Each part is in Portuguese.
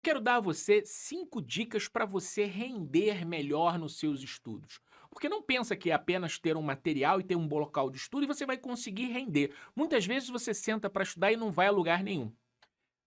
Quero dar a você 5 dicas para você render melhor nos seus estudos. Porque não pensa que é apenas ter um material e ter um bom local de estudo e você vai conseguir render. Muitas vezes você senta para estudar e não vai a lugar nenhum.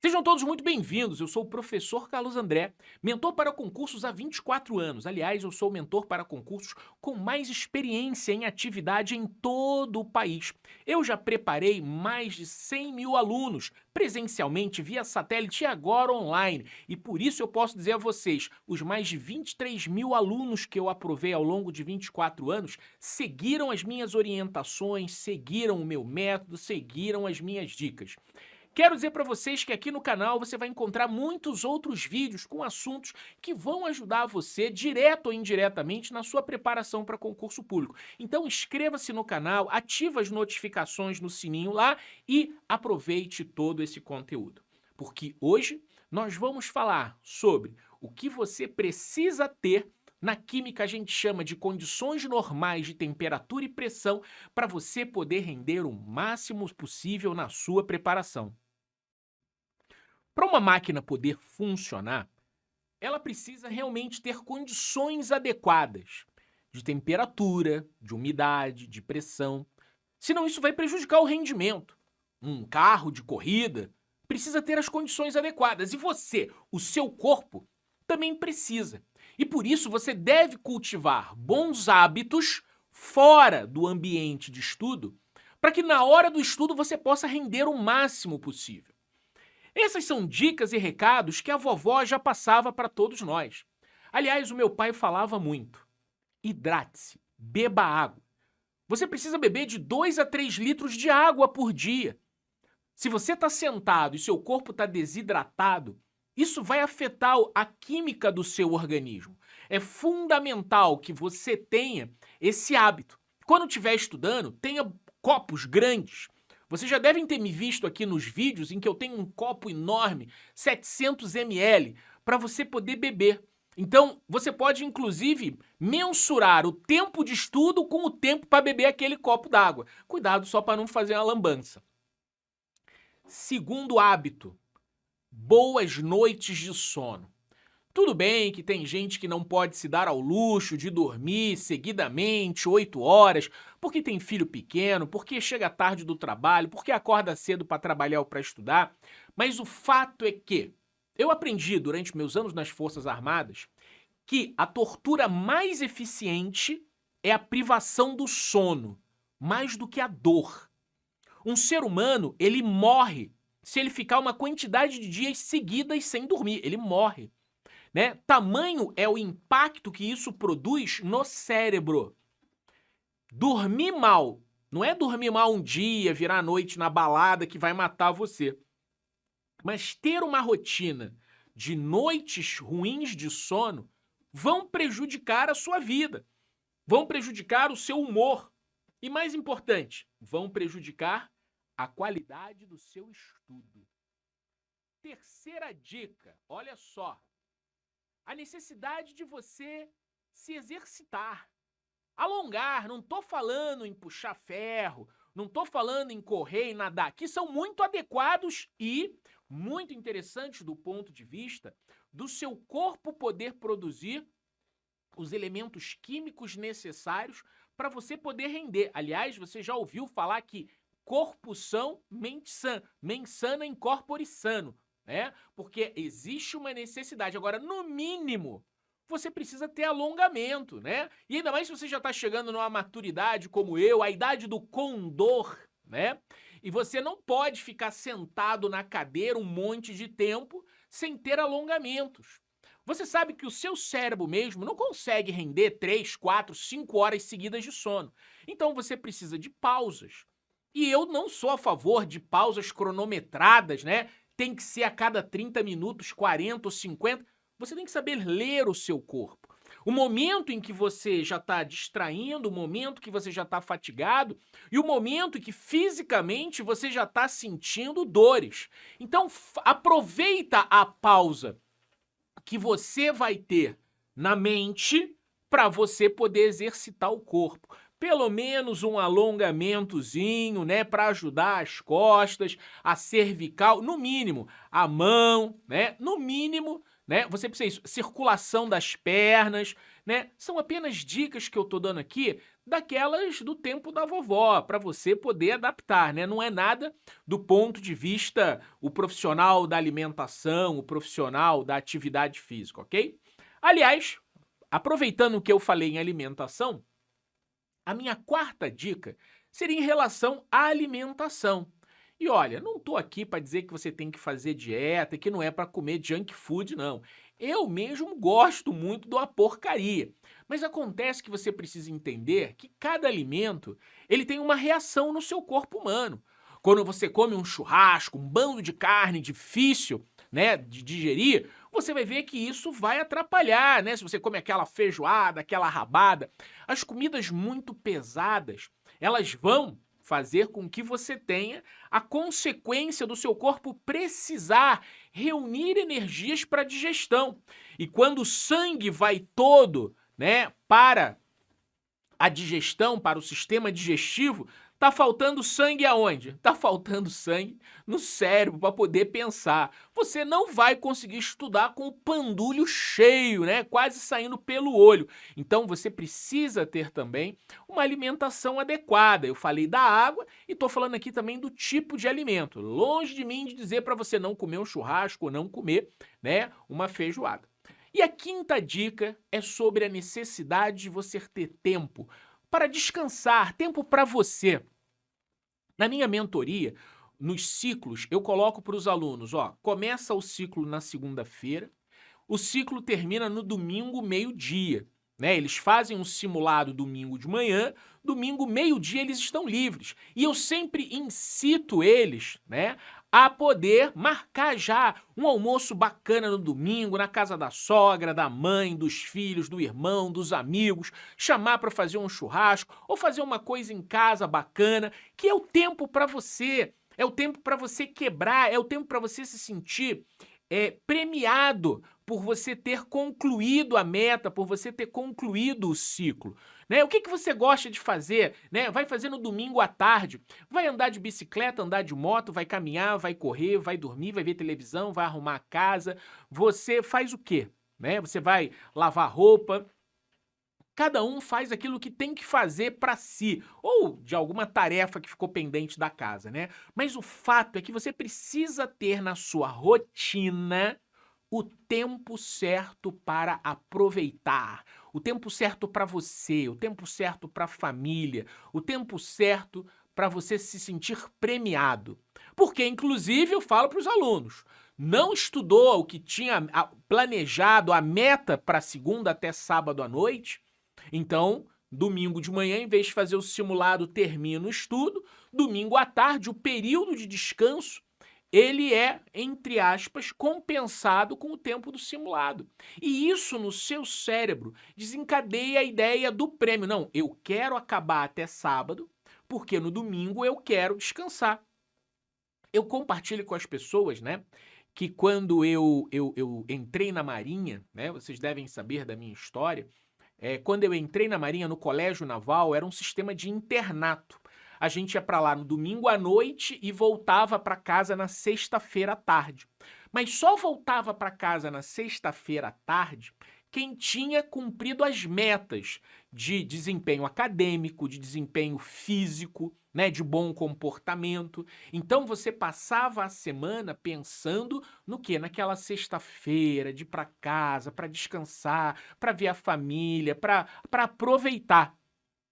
Sejam todos muito bem-vindos. Eu sou o professor Carlos André, mentor para concursos há 24 anos. Aliás, eu sou o mentor para concursos com mais experiência em atividade em todo o país. Eu já preparei mais de 100 mil alunos, presencialmente, via satélite e agora online. E por isso eu posso dizer a vocês, os mais de 23 mil alunos que eu aprovei ao longo de 24 anos seguiram as minhas orientações, seguiram o meu método, seguiram as minhas dicas. Quero dizer para vocês que aqui no canal você vai encontrar muitos outros vídeos com assuntos que vão ajudar você, direto ou indiretamente, na sua preparação para concurso público. Então inscreva-se no canal, ativa as notificações no sininho lá e aproveite todo esse conteúdo. Porque hoje nós vamos falar sobre o que você precisa ter. Na química, a gente chama de condições normais de temperatura e pressão para você poder render o máximo possível na sua preparação. Para uma máquina poder funcionar, ela precisa realmente ter condições adequadas de temperatura, de umidade, de pressão. Senão isso vai prejudicar o rendimento. Um carro de corrida precisa ter as condições adequadas e você, o seu corpo, também precisa. E por isso você deve cultivar bons hábitos fora do ambiente de estudo, para que na hora do estudo você possa render o máximo possível. Essas são dicas e recados que a vovó já passava para todos nós. Aliás, o meu pai falava muito: hidrate-se, beba água. Você precisa beber de 2 a 3 litros de água por dia. Se você está sentado e seu corpo está desidratado, isso vai afetar a química do seu organismo. É fundamental que você tenha esse hábito. Quando estiver estudando, tenha copos grandes. Vocês já devem ter me visto aqui nos vídeos em que eu tenho um copo enorme, 700 ml, para você poder beber. Então, você pode inclusive mensurar o tempo de estudo com o tempo para beber aquele copo d'água. Cuidado só para não fazer uma lambança. Segundo hábito, boas noites de sono. Tudo bem que tem gente que não pode se dar ao luxo de dormir seguidamente 8 horas, porque tem filho pequeno, porque chega tarde do trabalho, porque acorda cedo para trabalhar ou para estudar, mas o fato é que eu aprendi durante meus anos nas Forças Armadas que a tortura mais eficiente é a privação do sono, mais do que a dor. Um ser humano, ele morre se ele ficar uma quantidade de dias seguidas sem dormir, ele morre. Né? Tamanho é o impacto que isso produz no cérebro. Dormir mal, não é dormir mal um dia, virar a noite na balada que vai matar você. Mas ter uma rotina de noites ruins de sono vão prejudicar a sua vida, vão prejudicar o seu humor e, mais importante, vão prejudicar a qualidade do seu estudo. Terceira dica, olha só. A necessidade de você se exercitar, alongar. Não estou falando em puxar ferro, não estou falando em correr e nadar, que são muito adequados e muito interessantes do ponto de vista do seu corpo poder produzir os elementos químicos necessários para você poder render. Aliás, você já ouviu falar que corpo são, mente sã, mens sana in corpore sano. Né? Porque existe uma necessidade. Agora, no mínimo, você precisa ter alongamento, né? E ainda mais se você já está chegando numa maturidade como eu, a idade do condor, né? E você não pode ficar sentado na cadeira um monte de tempo sem ter alongamentos. Você sabe que o seu cérebro mesmo não consegue render 3, 4, 5 horas seguidas de sono. Então você precisa de pausas. E eu não sou a favor de pausas cronometradas, né? Tem que ser a cada 30 minutos, 40 ou 50. Você tem que saber ler o seu corpo. O momento em que você já está distraindo, o momento que você já está fatigado e o momento em que fisicamente você já está sentindo dores. Então, aproveita a pausa que você vai ter na mente para você poder exercitar o corpo. pelo menos um alongamentozinho, né, para ajudar as costas, a cervical, no mínimo, a mão, né, no mínimo, né, você precisa isso, circulação das pernas, né, são apenas dicas que eu tô dando aqui daquelas do tempo da vovó, para você poder adaptar, né, não é nada do ponto de vista o profissional da alimentação, o profissional da atividade física, ok? Aliás, aproveitando o que eu falei em alimentação, a minha quarta dica seria em relação à alimentação. E olha, não estou aqui para dizer que você tem que fazer dieta e que não é para comer junk food, não. Eu mesmo gosto muito de uma porcaria. Mas acontece que você precisa entender que cada alimento ele tem uma reação no seu corpo humano. Quando você come um churrasco, um bando de carne difícil, né, de digerir, você vai ver que isso vai atrapalhar, né? Se você come aquela feijoada, aquela rabada, as comidas muito pesadas, elas vão fazer com que você tenha a consequência do seu corpo precisar reunir energias para digestão. E quando o sangue vai todo, né, para a digestão, para o sistema digestivo, tá faltando sangue aonde? Tá faltando sangue no cérebro para poder pensar. Você não vai conseguir estudar com o pandulho cheio, né? Quase saindo pelo olho. Então você precisa ter também uma alimentação adequada. Eu falei da água e tô falando aqui também do tipo de alimento. Longe de mim de dizer para você não comer um churrasco ou não comer, né, uma feijoada. E a quinta dica é sobre a necessidade de você ter tempo para descansar, tempo para você. Na minha mentoria, nos ciclos, eu coloco para os alunos, ó, começa o ciclo na segunda-feira, o ciclo termina no domingo, meio-dia, né? Eles fazem um simulado domingo de manhã, domingo, meio-dia, eles estão livres. E eu sempre incito eles, né, a poder marcar já um almoço bacana no domingo, na casa da sogra, da mãe, dos filhos, do irmão, dos amigos, chamar para fazer um churrasco ou fazer uma coisa em casa bacana, que é o tempo para você, é o tempo para você quebrar, é o tempo para você se sentir premiado por você ter concluído a meta, por você ter concluído o ciclo, né? O que você gosta de fazer, né? Vai fazer no domingo à tarde, vai andar de bicicleta, andar de moto, vai caminhar, vai correr, vai dormir, vai ver televisão, vai arrumar a casa. Você faz o quê, né? Você vai lavar roupa. Cada um faz aquilo que tem que fazer para si, ou de alguma tarefa que ficou pendente da casa, né? Mas o fato é que você precisa ter na sua rotina o tempo certo para aproveitar, o tempo certo para você, o tempo certo para a família, o tempo certo para você se sentir premiado. Porque, inclusive, eu falo para os alunos, não estudou o que tinha planejado, a meta para segunda até sábado à noite, então, domingo de manhã, em vez de fazer o simulado, termina o estudo. Domingo à tarde, o período de descanso, ele é, entre aspas, compensado com o tempo do simulado. E isso no seu cérebro desencadeia a ideia do prêmio. Não, eu quero acabar até sábado, porque no domingo eu quero descansar. Eu compartilho com as pessoas, né, que quando eu entrei na Marinha, né, vocês devem saber da minha história, quando eu entrei na Marinha, no Colégio Naval, era um sistema de internato. A gente ia para lá no domingo à noite e voltava para casa na sexta-feira à tarde. Mas só voltava para casa na sexta-feira à tarde quem tinha cumprido as metas de desempenho acadêmico, de desempenho físico, né, de bom comportamento. Então você passava a semana pensando no quê? Naquela sexta-feira, de ir para casa, para descansar, para ver a família, para aproveitar.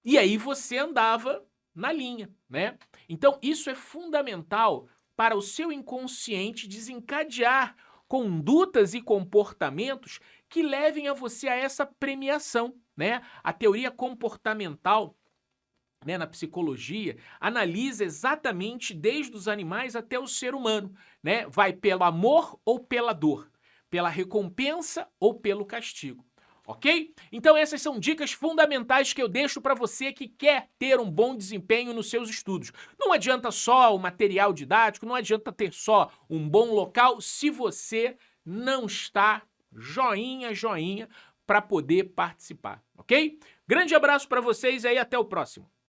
E aí você andava na linha, né? Então isso é fundamental para o seu inconsciente desencadear condutas e comportamentos que levem a você a essa premiação, né? A teoria comportamental, né, na psicologia, analisa exatamente desde os animais até o ser humano, né? Vai pelo amor ou pela dor, pela recompensa ou pelo castigo. Ok? Então essas são dicas fundamentais que eu deixo para você que quer ter um bom desempenho nos seus estudos. Não adianta só o material didático, não adianta ter só um bom local se você não está joinha para poder participar, ok? Grande abraço para vocês aí, até o próximo.